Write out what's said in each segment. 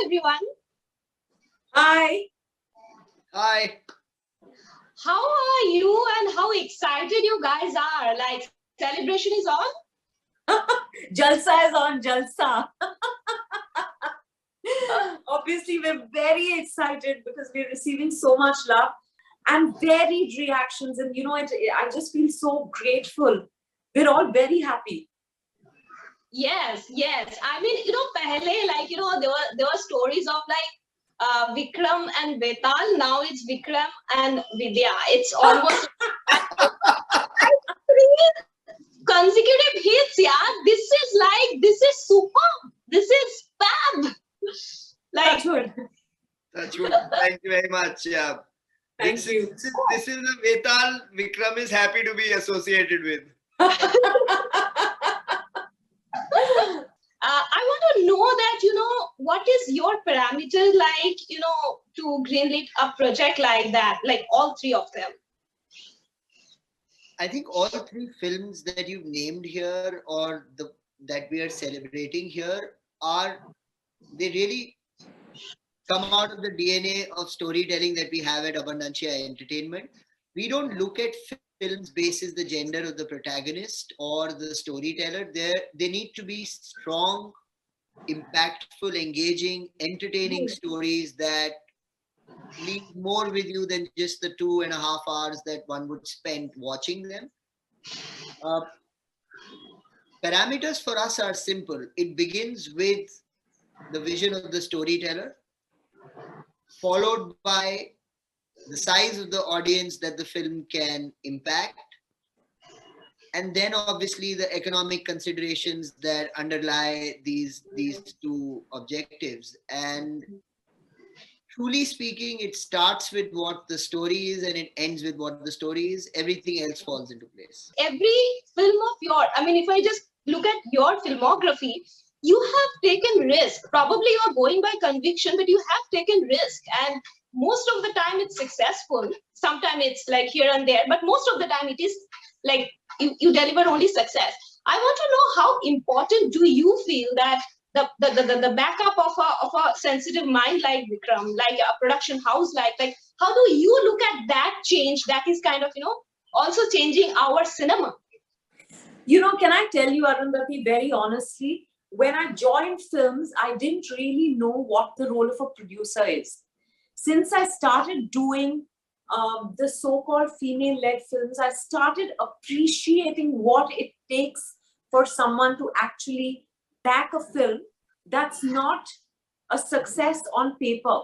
everyone. Hi. Hi. How are you and how excited you guys are? Like, celebration is on? Jalsa is on Jalsa. Obviously, we're very excited because we're receiving so much love and varied reactions. And I just feel so grateful. We're all very happy. Yes. I mean, pehle, there were stories of Vikram and Betal. Now it's Vikram and Vidya. It's almost three consecutive hits. Yeah, this is superb. This is fab. Touch wood. Touch wood. Thank you very much. Yeah. Thank you. This is a Vetal Vikram is happy to be associated with. I want to know that, what is your parameter like, to greenlit a project like that, like all three of them? I think all three films that you've named here or that we are celebrating here they really come out of the DNA of storytelling that we have at Abundancia Entertainment. We don't look at films basis the gender of the protagonist or the storyteller. They need to be strong, impactful, engaging, entertaining stories that leave more with you than just the 2.5 hours that one would spend watching them. Parameters for us are simple. It begins with the vision of the storyteller, followed by the size of the audience that the film can impact, and then obviously the economic considerations that underlie these two objectives. And truly speaking, it starts with what the story is and it ends with what the story is. Everything else falls into place. Every film of your, I mean, if I just look at your filmography, you have taken risk. Probably you're going by conviction, but you have taken risk. And most of the time it's successful. Sometimes it's like here and there, but most of the time it is like you deliver only success. I want to know how important do you feel that the backup of a sensitive mind like Vikram, like a production house, like how do you look at that change that is kind of also changing our cinema? Can I tell you, Arundhati, very honestly, when I joined films, I didn't really know what the role of a producer is. Since I started doing the so-called female-led films, I started appreciating what it takes for someone to actually back a film that's not a success on paper.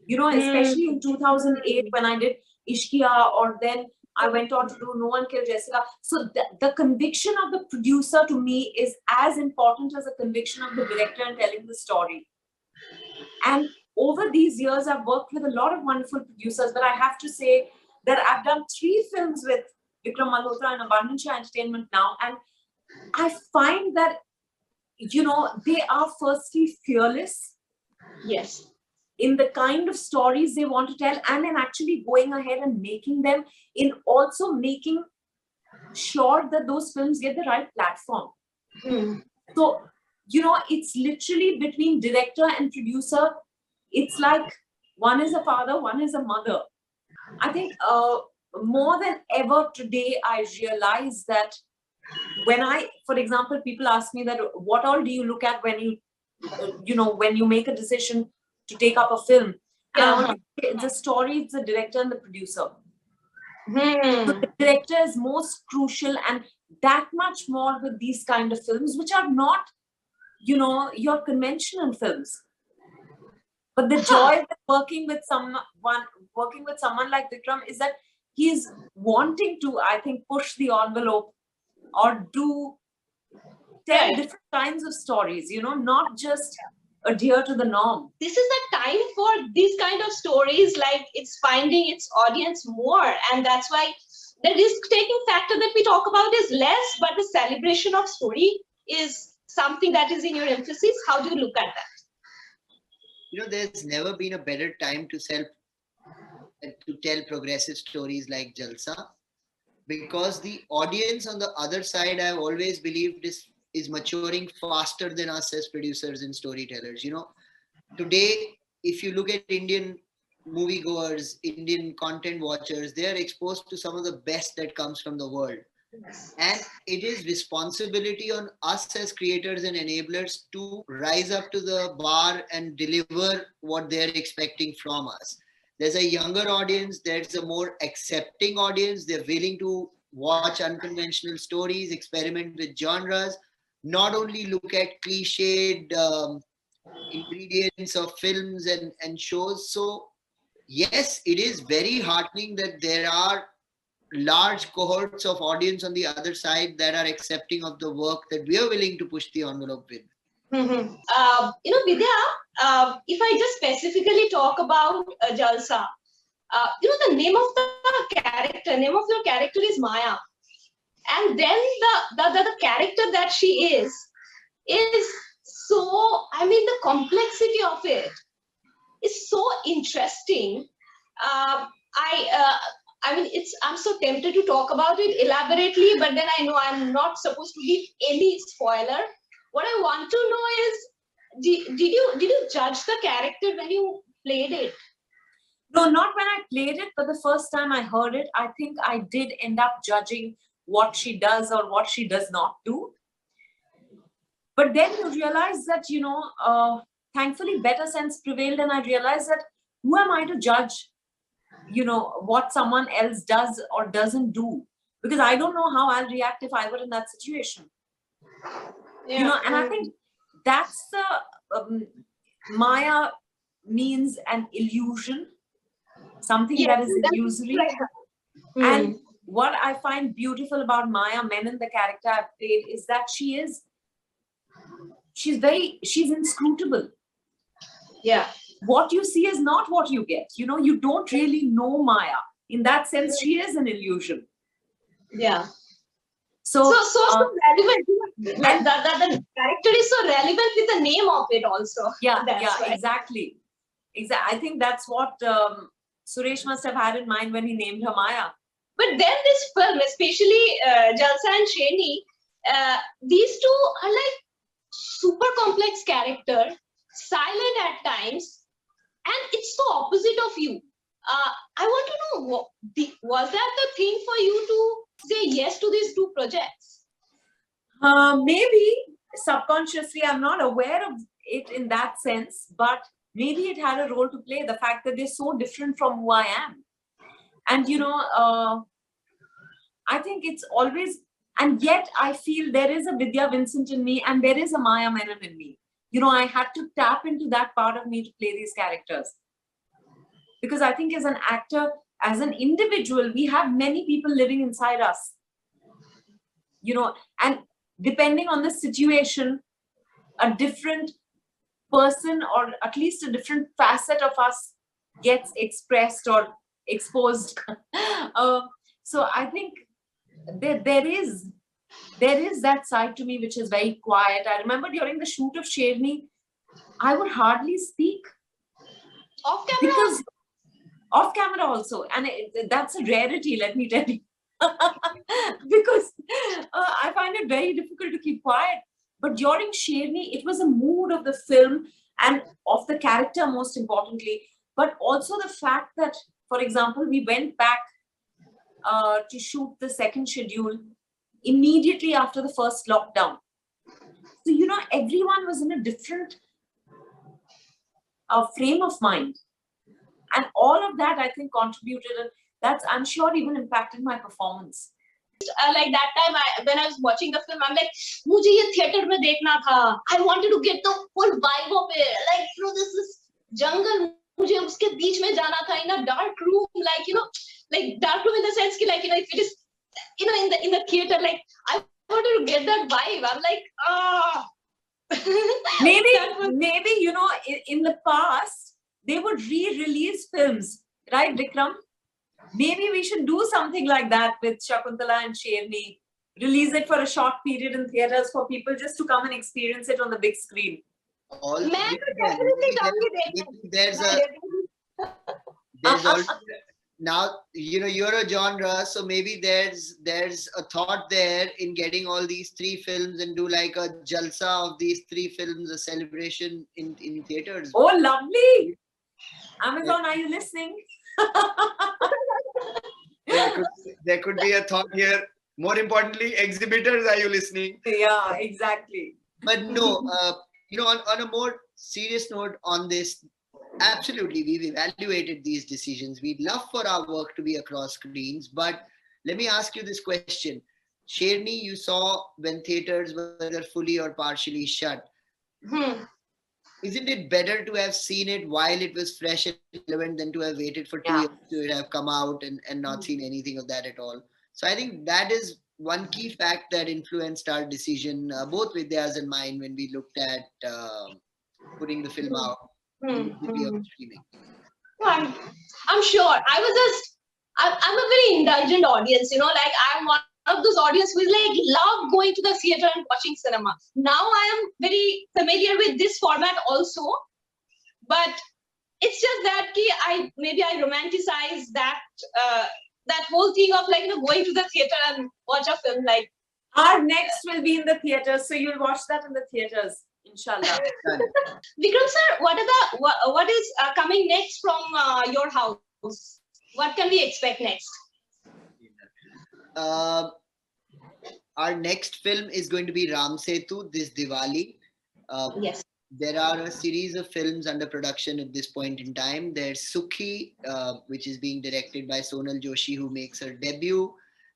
Especially in 2008 when I did Ishqiya, or then I went on to do No One Killed Jessica. So the conviction of the producer to me is as important as the conviction of the director in telling the story. And over these years, I've worked with a lot of wonderful producers, but I have to say that I've done 3 films with Vikram Malhotra and Abundancia Entertainment now. And I find that, they are firstly fearless. Yes. In the kind of stories they want to tell, and in actually going ahead and making them, in also making sure that those films get the right platform. So, it's literally between director and producer. It's like one is a father, one is a mother. I think more than ever today, I realize that when for example, people ask me that what all do you look at when you make a decision to take up a film? And I want to say it's a story, it's the director and the producer. So the director is most crucial, and that much more with these kind of films, which are not, your conventional films. But the joy of working with someone like Vikram is that he's wanting to, I think, push the envelope or tell different kinds of stories, not just adhere to the norm. This is the time for these kind of stories, like it's finding its audience more. And that's why the risk-taking factor that we talk about is less, but the celebration of story is something that is in your emphasis. How do you look at that? There's never been a better time to tell progressive stories like Jalsa, because the audience on the other side, I've always believed, is maturing faster than us as producers and storytellers. today, if you look at Indian moviegoers, Indian content watchers, they are exposed to some of the best that comes from the world. And it is responsibility on us as creators and enablers to rise up to the bar and deliver what they're expecting from us. There's a younger audience, there's a more accepting audience. They're willing to watch unconventional stories, experiment with genres, not only look at cliched ingredients of films and shows. So, yes, it is very heartening that there are large cohorts of audience on the other side that are accepting of the work that we are willing to push the envelope with. Vidya, if I just specifically talk about Jalsa, the name of name of your character is Maya, and then the character that she is so. I mean, the complexity of it is so interesting. I mean, I'm so tempted to talk about it elaborately, but then I know I'm not supposed to give any spoiler. What I want to know is, did you judge the character when you played it? No, not when I played it, but the first time I heard it, I think I did end up judging what she does or what she does not do. But then you realize that, thankfully better sense prevailed, and I realized that who am I to judge, what someone else does or doesn't do? Because I don't know how I'll react if I were in that situation. Yeah. And I think that's the Maya means an illusion, something that is illusory. And what I find beautiful about Maya Menon, the character I've played, is that she's inscrutable. Yeah. What you see is not what you get. You don't really know Maya. In that sense, she is an illusion. Yeah. So relevant. And the character is so relevant with the name of it also. Yeah, exactly. I think that's what Suresh must have had in mind when he named her Maya. But then this film, especially Jalsa and Sherni, these two are like super complex character, silent at times, and it's so opposite of you. I want to know, was that the thing for you to say yes to these two projects? Maybe subconsciously, I'm not aware of it in that sense, but maybe it had a role to play, the fact that they're so different from who I am. And, I think it's always, and yet I feel there is a Vidya Vincent in me and there is a Maya Menon in me. I had to tap into that part of me to play these characters. Because I think as an actor, as an individual, we have many people living inside us. And depending on the situation, a different person or at least a different facet of us gets expressed or exposed. So I think there is that side to me which is very quiet. I remember during the shoot of Sherni, I would hardly speak. Off camera? Because off camera also. And that's a rarity, let me tell you. Because I find it very difficult to keep quiet. But during Sherni, it was a mood of the film and of the character, most importantly. But also the fact that, for example, we went back to shoot the second schedule immediately after the first lockdown. So, everyone was in a different frame of mind. And all of that, I think, contributed. And that's, I'm sure, even impacted my performance. Like that time when I was watching the film, I'm like, mujhe ye theater mein dekhna tha. I wanted to get the full vibe of it. Like, this is jungle. Mujhe uske beech mein jana tha in a dark room. Like dark room in the sense ki, if it is, in the theater, like, I wanted to get that vibe. I'm like, maybe, in the past, they would re-release films, right, Vikram? Maybe we should do something like that with Shakuntala and Sherni. Release it for a short period in theaters for people just to come and experience it on the big screen. There's now you're a genre, so maybe there's a thought there in getting all these three films and do like a jalsa of these three films, a celebration in theaters. Oh, lovely. Amazon, are you listening? There could be a thought here. More importantly, exhibitors, are you listening? Yeah, exactly. But no, on a more serious note on this, absolutely, we've evaluated these decisions. We'd love for our work to be across screens, but let me ask you this question. Sherni, you saw when theaters were either fully or partially shut. Hmm. Isn't it better to have seen it while it was fresh and relevant than to have waited for 2 years Yeah. to have come out and not seen anything of that at all? So I think that is one key fact that influenced our decision, both Vidya's and mine, when we looked at putting the film out immediately on streaming. No, I'm sure. I'm a very indulgent audience, like I'm one of those audience who is like love going to the theater and watching cinema. Now I am very familiar with this format also, but it's just that I romanticize that whole thing of like going to the theater and watch a film. Like Our next will be in the theaters, so you'll watch that in the theaters, inshallah. Vikram sir, what is coming next from your house? What can we expect next? Uh, our next film is going to be Ram Setu this Diwali. Yes. There are a series of films under production at this point in time. There's Sukhi, which is being directed by Sonal Joshi, who makes her debut.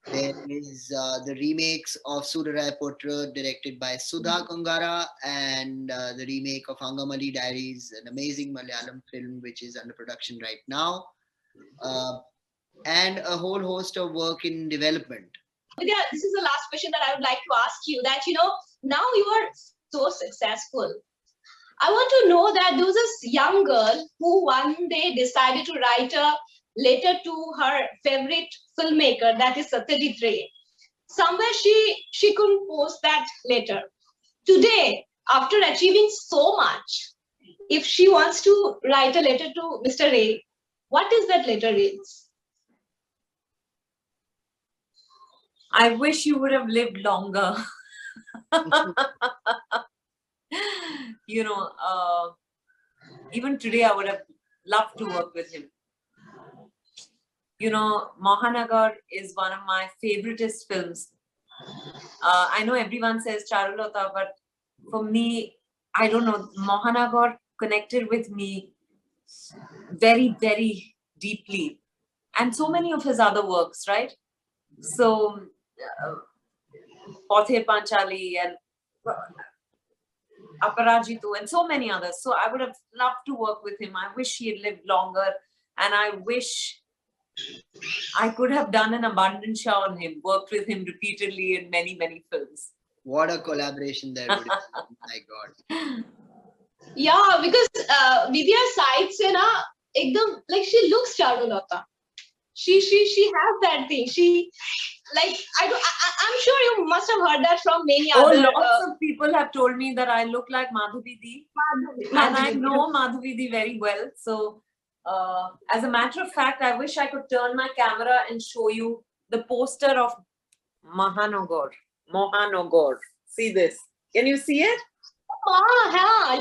There is the remakes of Surarai Potra, directed by Sudha Kongara, and the remake of Hangamali Diaries, an amazing Malayalam film which is under production right now, and a whole host of work in development. Vidya, this is the last question that I would like to ask you. That now you are so successful. I want to know that there was this young girl who one day decided to write a letter to her favorite filmmaker, that is Satyajit Ray. Somewhere she couldn't post that letter. Today, after achieving so much, if she wants to write a letter to Mr. Ray, what is that letter reads? I wish you would have lived longer. Even today I would have loved to work with him. Mahanagar is one of my favoriteest films. I know everyone says Charulata, but for me, I don't know, Mahanagar connected with me very, very deeply. And so many of his other works, right? So, Pothe Panchali and Aparajitu and so many others. So I would have loved to work with him. I wish he had lived longer, and I wish I could have done an abundant show on him, worked with him repeatedly in many, many films. What a collaboration there would have been. My God. Yeah, because Vidya sides se na ekdam like she looks Charulata. She has that thing. I'm sure you must have heard that from many other. Lots of people have told me that I look like Madhavi Di, and I know Madhavi Di very well. So, as a matter of fact, I wish I could turn my camera and show you the poster of Mahanagar. See this? Can you see it?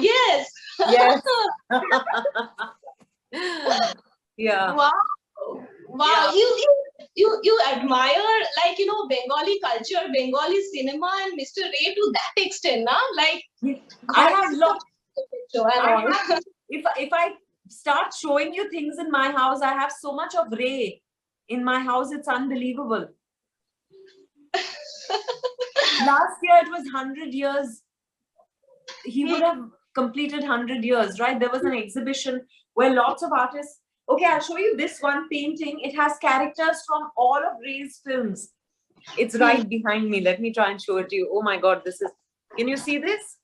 Yes. Yes. Yeah. Wow. Yeah. You admire Bengali culture, Bengali cinema, and Mr. Ray to that extent, na? Like I have lots. If I start showing you things in my house, I have so much of Ray in my house. It's unbelievable. Last year it was 100 years. He would have completed 100 years, right? There was an exhibition where lots of artists. Okay, I'll show you this one painting. It has characters from all of Ray's films. It's right behind me. Let me try and show it to you. Oh my God, this is. Can you see this?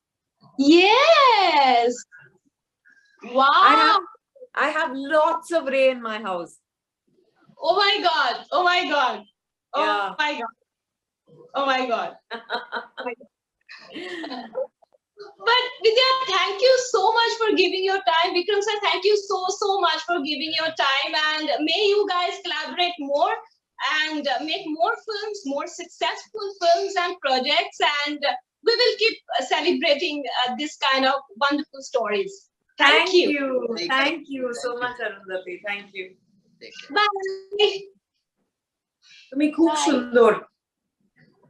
Yes. Wow. I have lots of Ray in my house. Oh my God. Oh my God. Oh Yeah. my God. Oh my God. But Vidya, thank you so much for giving your time. Vikram sir, thank you so much for giving your time, and may you guys collaborate more and make more films, more successful films and projects, and we will keep celebrating this kind of wonderful stories. Thank you. Thank you so much, Arundhati. Thank you. Take care. Bye. তুমি খুব Bye. সুন্দর